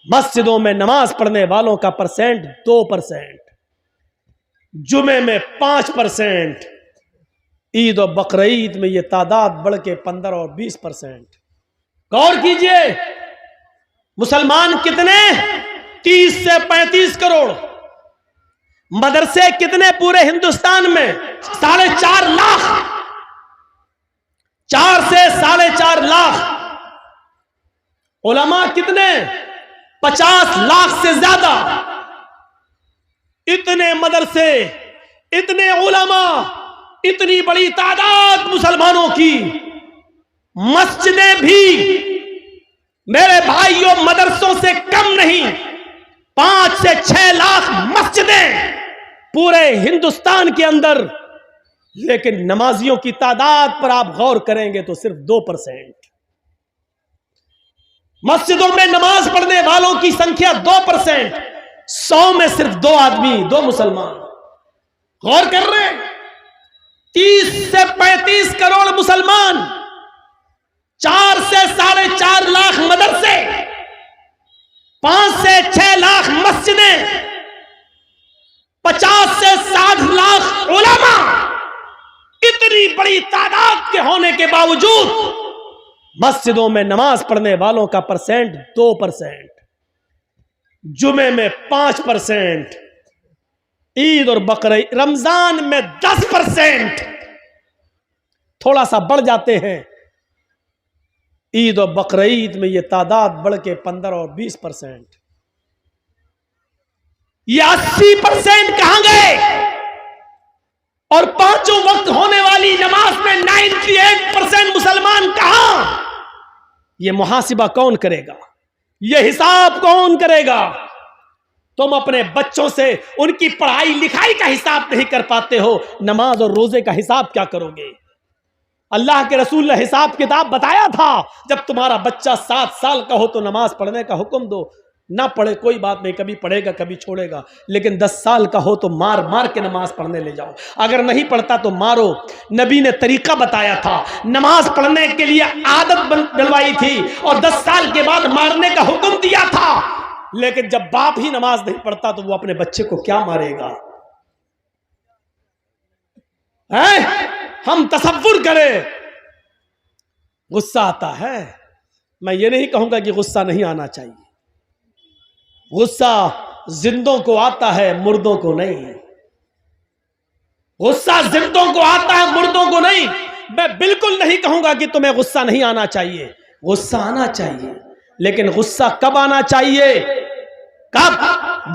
مسجدوں میں نماز پڑھنے والوں کا پرسنٹ 2%، جمعے میں 5%، عید و بقرعید میں یہ تعداد بڑھ کے 15 اور 20%۔ غور کیجئے، مسلمان کتنے؟ 30 سے 35 کروڑ۔ مدرسے کتنے پورے ہندوستان میں؟ 4.5 لاکھ، 4 سے 4.5 لاکھ۔ علماء کتنے؟ 50 لاکھ سے زیادہ۔ اتنے مدرسے، اتنے علماء، اتنی بڑی تعداد مسلمانوں کی، مسجدیں بھی میرے بھائیوں مدرسوں سے کم نہیں۔ 5 سے 6 لاکھ مسجدیں پورے ہندوستان کے اندر، لیکن نمازیوں کی تعداد پر آپ غور کریں گے تو صرف 2%۔ مسجدوں میں نماز پڑھنے والوں کی سنکھیا 2%، 100 میں صرف 2 آدمی، 2 مسلمان۔ غور کر رہے ہیں؟ 30 سے 35 کروڑ مسلمان، 4 سے 4.5 لاکھ مدرسے، 5 سے 6 لاکھ مسجدیں، 50 سے 60 لاکھ علماء۔ اتنی بڑی تعداد کے ہونے کے باوجود مسجدوں میں نماز پڑھنے والوں کا پرسنٹ 2%، جمعے میں 5%، عید اور بقرعید رمضان میں 10%، تھوڑا سا بڑھ جاتے ہیں۔ عید اور بقرعید میں یہ تعداد بڑھ کے 15 اور 20%۔ یہ 80% کہاں گئے؟ اور 5 وقت ہونے والی نماز میں 98% مسلمان کہاں؟ یہ محاسبہ کون کرے گا؟ یہ حساب کون کرے گا؟ تم اپنے بچوں سے ان کی پڑھائی لکھائی کا حساب نہیں کر پاتے ہو، نماز اور روزے کا حساب کیا کرو گے؟ اللہ کے رسول نے حساب کتاب بتایا تھا، جب تمہارا بچہ 7 سال کا ہو تو نماز پڑھنے کا حکم دو، نہ پڑھے کوئی بات نہیں، کبھی پڑھے گا کبھی چھوڑے گا، لیکن 10 سال کا ہو تو مار مار کے نماز پڑھنے لے جاؤ، اگر نہیں پڑھتا تو مارو۔ نبی نے طریقہ بتایا تھا، نماز پڑھنے کے لیے عادت ڈلوائی تھی، اور 10 سال کے بعد مارنے کا حکم دیا تھا، لیکن جب باپ ہی نماز نہیں پڑھتا تو وہ اپنے بچے کو کیا مارے گا؟ ہم تصور کریں، غصہ آتا ہے۔ میں یہ نہیں کہوں گا کہ غصہ نہیں آنا چاہیے، غصہ زندوں کو آتا ہے، مردوں کو نہیں۔ غصہ زندوں کو آتا ہے، مردوں کو نہیں۔ میں بالکل نہیں کہوں گا کہ تمہیں غصہ نہیں آنا چاہیے، غصہ آنا چاہیے، لیکن غصہ کب آنا چاہیے؟ کب؟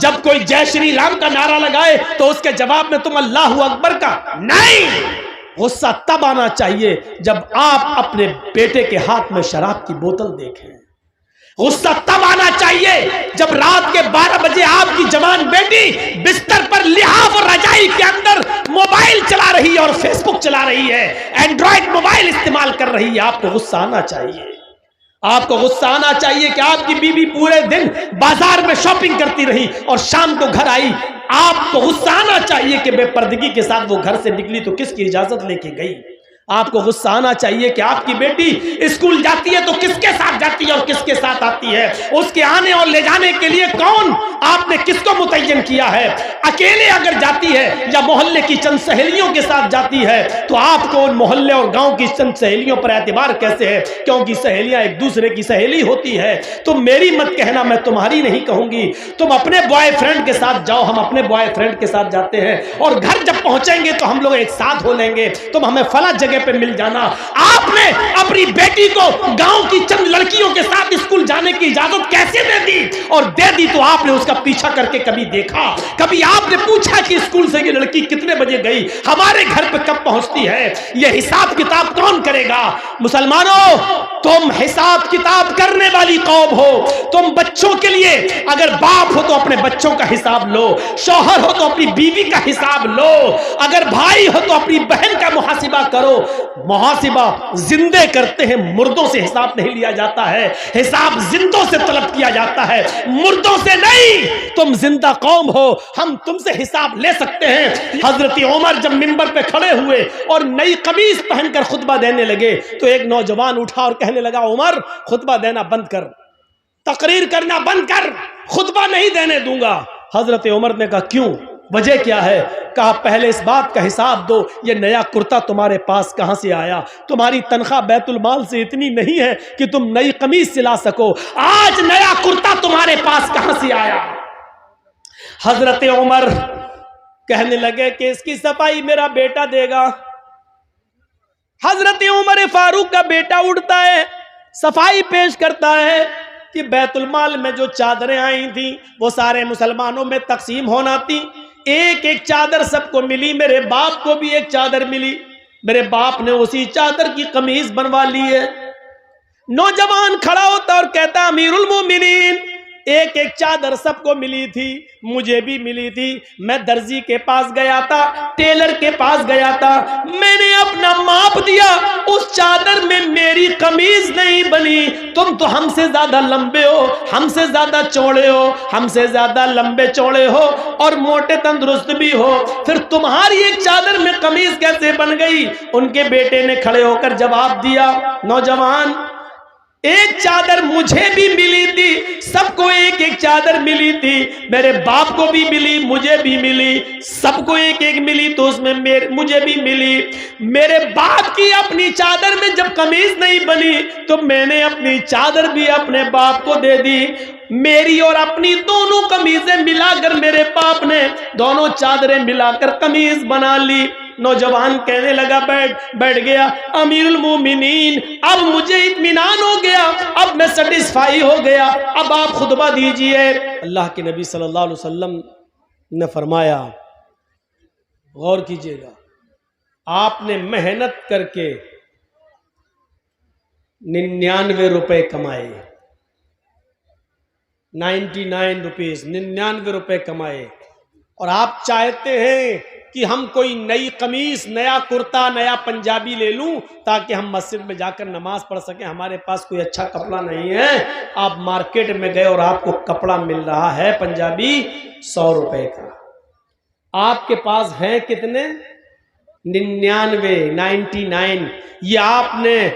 جب کوئی جے شری رام کا نعرہ لگائے تو اس کے جواب میں تم اللہ اکبر کا نہیں۔ غصہ تب آنا چاہیے جب آپ اپنے بیٹے کے ہاتھ میں شراب کی بوتل دیکھیں۔ غصہ تب آنا چاہیے جب رات کے 12 بجے آپ کی جوان بیٹی بستر پر لحاف اور رجائی کے اندر موبائل چلا رہی ہے اور فیس بک چلا رہی ہے، اینڈرائیڈ موبائل استعمال کر رہی ہے۔ آپ کو غصہ آنا چاہیے، آپ کو غصہ آنا چاہیے کہ آپ کی بیوی پورے دن بازار میں شاپنگ کرتی رہی اور شام کو گھر آئی۔ آپ کو غصہ آنا چاہیے کہ بے پردگی کے ساتھ وہ گھر سے نکلی تو کس کی اجازت لے کے گئی۔ آپ کو غصہ آنا چاہیے کہ آپ کی بیٹی اسکول جاتی ہے تو کس کے ساتھ جاتی ہے اور کس کے ساتھ آتی ہے، اس کے آنے اور لے جانے کے لیے کون آپ نے کس کو متعین کیا ہے۔ اکیلے اگر جاتی ہے یا محلے کی چند سہیلیوں کے ساتھ جاتی ہے تو آپ کو ان محلے اور گاؤں کی چند سہیلیوں پر اعتبار کیسے ہے؟ کیونکہ سہیلیاں ایک دوسرے کی سہیلی ہوتی ہے۔ تم میری مت کہنا، میں تمہاری نہیں کہوں گی۔ تم اپنے بوائے فرینڈ کے ساتھ جاؤ، ہم اپنے بوائے فرینڈ کے ساتھ جاتے ہیں، اور گھر جب پہنچیں گے تو ہم لوگ ایک ساتھ ہو لیں گے، تم ہمیں فلاں جگہ پہ مل جانا۔ آپ نے اپنی بیٹی کو گاؤں کی چند لڑکیوں کے ساتھ اسکول جانے کی اجازت کیسے دے دی؟ اور دے دی تو آپ نے اس کا پیچھا کر کے کبھی دیکھا؟ کبھی آپ نے پوچھا کہ اسکول سے یہ لڑکی کتنے بجے گئی، ہمارے گھر پہ کب پہنچتی ہے؟ یہ حساب کتاب کون کرے گا؟ مسلمانوں، تم حساب کتاب کرنے والی قوم ہو۔ تم بچوں کے لیے اگر باپ ہو تو اپنے بچوں کا حساب لو، شوہر ہو تو اپنی بیوی کا حساب لو، اگر بھائی ہو تو اپنی بہن کا محاسبہ کرو۔ محاسبہ زندے کرتے ہیں، مردوں سے حساب نہیں لیا جاتا ہے، حساب زندوں سے طلب کیا جاتا ہے، مردوں سے نہیں۔ تم زندہ قوم ہو، ہم تم سے حساب لے سکتے ہیں۔ حضرت عمر جب منبر پہ کھڑے ہوئے اور نئی قمیص پہن کر خطبہ دینے لگے تو ایک نوجوان اٹھا اور کہنے لگا، عمر خطبہ دینا بند کر، تقریر کرنا بند کر، خطبہ نہیں دینے دوں گا۔ حضرت عمر نے کہا کیوں، وجہ کیا ہے؟ کہا پہلے اس بات کا حساب دو، یہ نیا کرتا تمہارے پاس کہاں سے آیا؟ تمہاری تنخواہ بیت المال سے اتنی نہیں ہے کہ تم نئی قمیض سلا سکو، آج نیا کرتا تمہارے پاس کہاں سے آیا؟ حضرت عمر کہنے لگے کہ اس کی صفائی میرا بیٹا دے گا۔ حضرت عمر فاروق کا بیٹا اٹھتا ہے، صفائی پیش کرتا ہے کہ بیت المال میں جو چادریں آئی تھیں وہ سارے مسلمانوں میں تقسیم ہونا تھی، ایک ایک چادر سب کو ملی، میرے باپ کو بھی ایک چادر ملی، میرے باپ نے اسی چادر کی قمیض بنوا لی ہے۔ نوجوان کھڑا ہوتا اور کہتا امیر المومنین ایک ایک چادر سب کو ملی تھی، مجھے بھی ملی تھی، میں درزی کے پاس گیا تھا، ٹیلر کے پاس گیا تھا، میں نے اپنا ماپ دیا، اس چادر میں میری قمیض نہیں بنی، تم تو ہم سے زیادہ لمبے ہو، ہم سے زیادہ چوڑے ہو، ہم سے زیادہ لمبے چوڑے ہو اور موٹے تندرست بھی ہو، پھر تمہاری ایک چادر میں قمیض کیسے بن گئی؟ ان کے بیٹے نے کھڑے ہو کر جواب دیا نوجوان ایک چادر مجھے بھی ملی تھی، سب کو ایک ایک چادر ملی تھی، میرے باپ کو بھی ملی، مجھے بھی ملی، سب کو ایک ایک ملی تو اس میں مجھے بھی ملی، میرے باپ کی اپنی چادر میں جب قمیض نہیں بنی تو میں نے اپنی چادر بھی اپنے باپ کو دے دی، میری اور اپنی دونوں قمیضیں ملا کر میرے باپ نے دونوں چادریں ملا کر قمیض بنا لی۔ نوجوان کہنے لگا بیٹھ گیا امیر المومنین اب مجھے اطمینان ہو گیا، اب میں سیٹسفائی ہو گیا، اب آپ خطبہ دیجئے۔ اللہ کے نبی صلی اللہ علیہ وسلم نے فرمایا غور کیجئے گا، آپ نے محنت کر کے 99 روپے کمائے، 99 روپیز 99 روپے کمائے، اور آپ چاہتے ہیں کہ ہم کوئی نئی قمیص، نیا کرتا، نیا پنجابی لے لوں تاکہ ہم مسجد میں جا کر نماز پڑھ سکیں، ہمارے پاس کوئی اچھا کپڑا نہیں ہے۔ آپ مارکیٹ میں گئے اور آپ کو کپڑا مل رہا ہے پنجابی 100 روپے کا، آپ کے پاس ہیں کتنے؟ 99۔ یہ آپ نے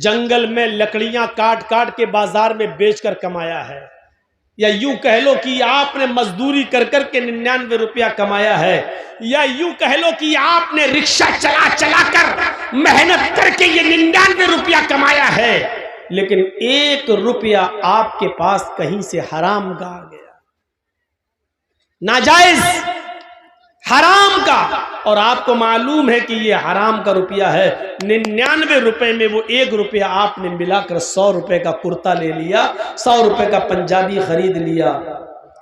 جنگل میں لکڑیاں کاٹ کاٹ کے بازار میں بیچ کر کمایا ہے، یا یوں کہہ لو کہ آپ نے مزدوری کر کر کے 99 روپیہ کمایا ہے، یا یوں کہہ لو کہ آپ نے رکشہ چلا چلا کر محنت کر کے یہ 99 روپیہ کمایا ہے، لیکن 1 روپیہ آپ کے پاس کہیں سے حرام کا آ گیا، ناجائز حرام کا، اور آپ کو معلوم ہے کہ یہ حرام کا روپیہ ہے۔ 99 روپے میں وہ 1 روپیہ آپ نے ملا کر 100 روپے کا کرتا لے لیا، 100 روپے کا پنجابی خرید لیا،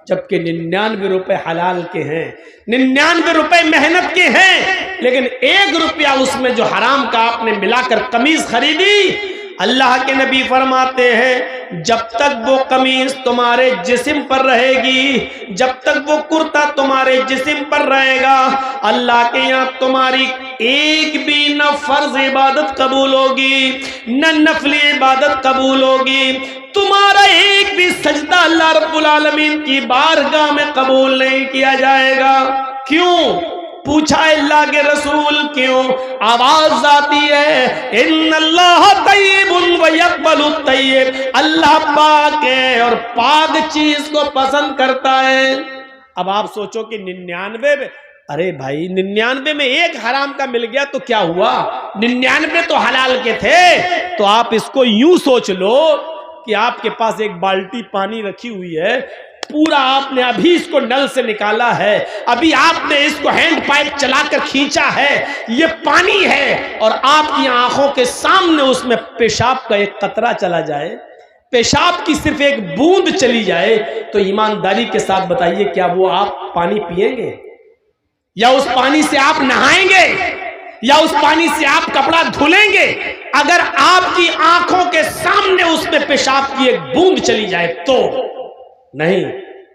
جبکہ 99 روپے حلال کے ہیں، 99 روپے محنت کے ہیں، لیکن 1 روپیہ اس میں جو حرام کا آپ نے ملا کر قمیض خریدی۔ اللہ کے نبی فرماتے ہیں جب تک وہ قمیض تمہارے جسم پر رہے گی، جب تک وہ کرتا تمہارے جسم پر رہے گا، اللہ کے یہاں تمہاری ایک بھی نہ فرض عبادت قبول ہوگی نہ نفلی عبادت قبول ہوگی، تمہارا ایک بھی سجدہ اللہ رب العالمین کی بارگاہ میں قبول نہیں کیا جائے گا۔ کیوں؟ پوچھا اللہ کے رسول کیوں؟ آواز آتی ہے ان اللہ طیب ویقبل الطیب، اللہ پاک ہے اور پاک چیز کو پسند کرتا ہے۔ اب آپ سوچو کہ 99 میں، ارے بھائی 99 میں 1 حرام کا مل گیا تو کیا ہوا؟ 99 تو حلال کے تھے۔ تو آپ اس کو یوں سوچ لو کہ آپ کے پاس ایک بالٹی پانی رکھی ہوئی ہے، پورا آپ نے ابھی اس کو نل سے نکالا ہے، ابھی آپ نے اس کو ہینڈ پائپ چلا کر کھینچا ہے، یہ پانی ہے، اور آپ کی آنکھوں کے سامنے اس میں پیشاب کا ایک قطرہ چلا جائے، پیشاب کی صرف ایک بوند چلی جائے، تو ایمانداری کے ساتھ بتائیے کیا وہ آپ پانی پئیں گے؟ یا اس پانی سے آپ نہائیں گے؟ یا اس پانی سے آپ کپڑا دھلیں گے؟ اگر آپ کی آنکھوں کے سامنے اس میں پیشاب کی ایک بوند چلی جائے تو نہیں،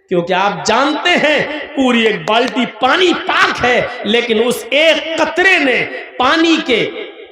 کیونکہ آپ جانتے ہیں پوری ایک بالٹی پانی پاک ہے، لیکن اس ایک قطرے نے پانی کے